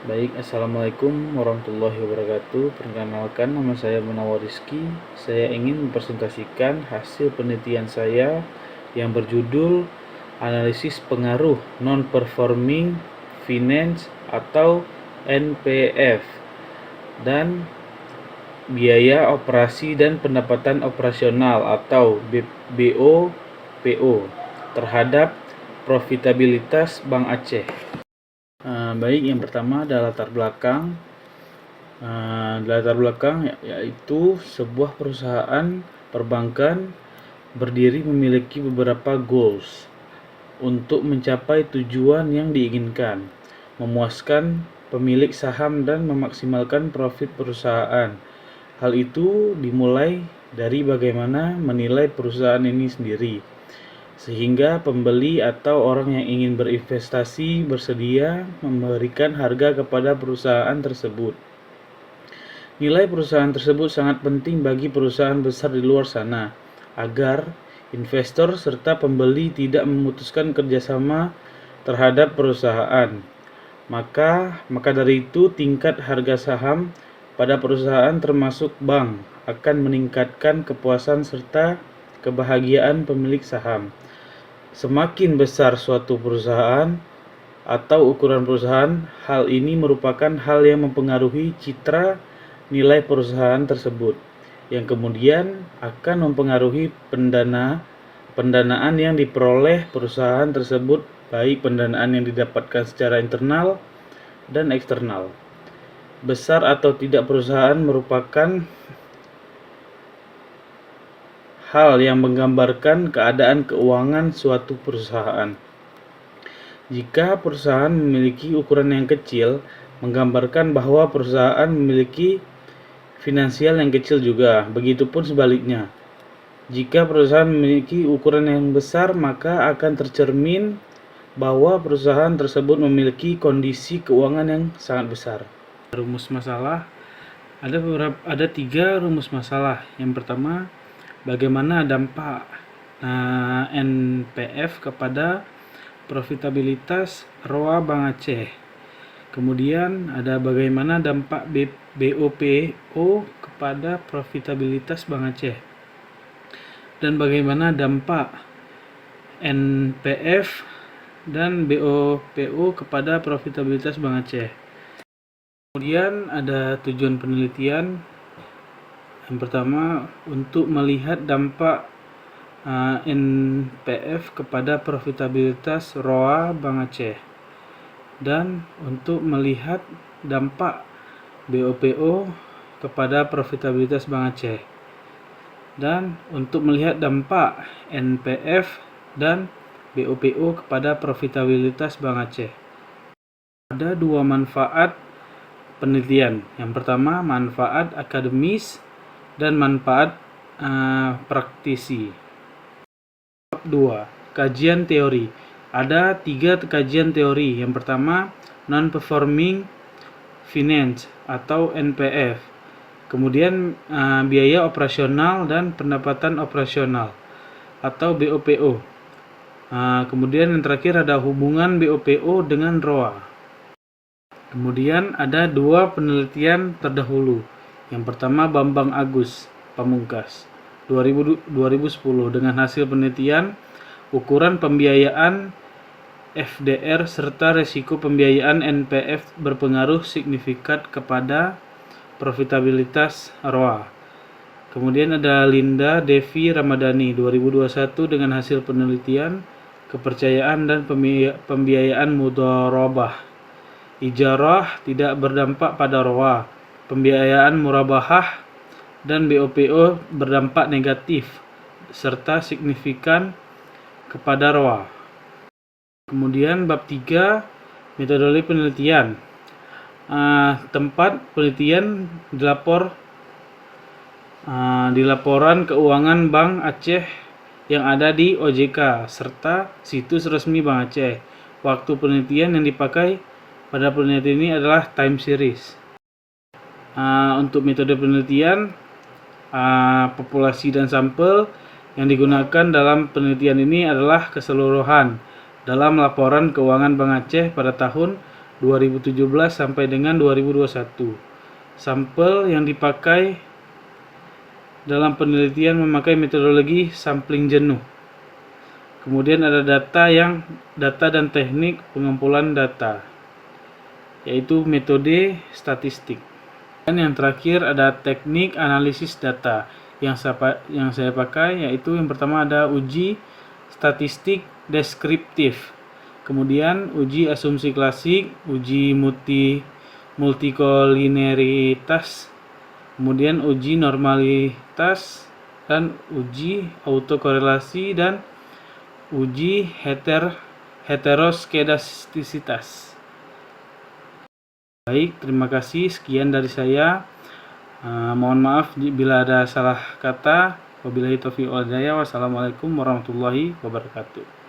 Assalamualaikum warahmatullahi wabarakatuh. Perkenalkan, nama saya Munawar Rizky. Saya ingin mempresentasikan hasil penelitian saya yang berjudul Analisis Pengaruh Non-Performing Finance atau NPF dan Biaya Operasi dan Pendapatan Operasional atau BOPO terhadap profitabilitas Bank Aceh. Yang pertama adalah latar belakang. Latar belakang yaitu sebuah perusahaan perbankan berdiri memiliki beberapa goals untuk mencapai tujuan yang diinginkan, memuaskan pemilik saham dan memaksimalkan profit perusahaan. Hal itu dimulai dari bagaimana menilai perusahaan ini sendiri, sehingga pembeli atau orang yang ingin berinvestasi bersedia memberikan harga kepada perusahaan tersebut. Nilai perusahaan tersebut sangat penting bagi perusahaan besar di luar sana, agar investor serta pembeli tidak memutuskan kerjasama terhadap perusahaan. Maka dari itu tingkat harga saham pada perusahaan termasuk bank akan meningkatkan kepuasan serta kebahagiaan pemilik saham. Semakin besar suatu perusahaan atau ukuran perusahaan, hal ini merupakan hal yang mempengaruhi citra nilai perusahaan tersebut, yang kemudian akan mempengaruhi pendanaan yang diperoleh perusahaan tersebut, baik pendanaan yang didapatkan secara internal dan eksternal. Besar atau tidak perusahaan merupakan hal yang menggambarkan keadaan keuangan suatu perusahaan. Jika perusahaan memiliki ukuran yang kecil, menggambarkan bahwa perusahaan memiliki finansial yang kecil juga. Begitupun sebaliknya. Jika perusahaan memiliki ukuran yang besar, maka akan tercermin bahwa perusahaan tersebut memiliki kondisi keuangan yang sangat besar. Rumus masalah. Ada 3 rumus masalah. Yang pertama, bagaimana dampak NPF kepada profitabilitas ROA Bank Aceh. Kemudian ada bagaimana dampak BOPO kepada profitabilitas Bank Aceh. Dan bagaimana dampak NPF dan BOPO kepada profitabilitas Bank Aceh. Kemudian ada tujuan penelitian. Yang pertama, untuk melihat dampak NPF kepada profitabilitas ROA Bank Aceh, dan untuk melihat dampak BOPO kepada profitabilitas Bank Aceh, dan untuk melihat dampak NPF dan BOPO kepada profitabilitas Bank Aceh. Ada 2 manfaat penelitian. Yang pertama, manfaat akademis dan manfaat praktisi. 2. Kajian teori. Ada 3 kajian teori. Yang pertama, non-performing finance atau NPF. Kemudian biaya operasional dan pendapatan operasional atau BOPO. Kemudian yang terakhir ada hubungan BOPO dengan ROA. Kemudian ada 2 penelitian terdahulu. Yang pertama, Bambang Agus Pamungkas 2010 dengan hasil penelitian ukuran pembiayaan FDR serta resiko pembiayaan NPF berpengaruh signifikan kepada profitabilitas ROA. Kemudian ada Linda Devi Ramadhani 2021 dengan hasil penelitian kepercayaan dan pembiayaan mudharabah. Ijarah tidak berdampak pada ROA. Pembiayaan murabahah dan BOPO berdampak negatif serta signifikan kepada ROA. Kemudian bab 3, metodologi penelitian. Tempat penelitian di laporan keuangan Bank Aceh yang ada di OJK serta situs resmi Bank Aceh. Waktu penelitian yang dipakai pada penelitian ini adalah time series. Untuk metode penelitian, populasi dan sampel yang digunakan dalam penelitian ini adalah keseluruhan dalam laporan keuangan Bank Aceh pada tahun 2017 sampai dengan 2021. Sampel yang dipakai dalam penelitian memakai metodologi sampling jenuh. Kemudian ada data dan teknik pengumpulan data, yaitu metode statistik. Dan yang terakhir ada teknik analisis data yang saya pakai, yaitu yang pertama ada uji statistik deskriptif, kemudian uji asumsi klasik, uji multikolineritas, kemudian uji normalitas, dan uji autokorelasi, dan uji heteroskedastisitas. Baik, terima kasih. Sekian dari saya. Mohon maaf bila ada salah kata. Wabillahi taufiq wal hidayah. Wassalamualaikum warahmatullahi wabarakatuh.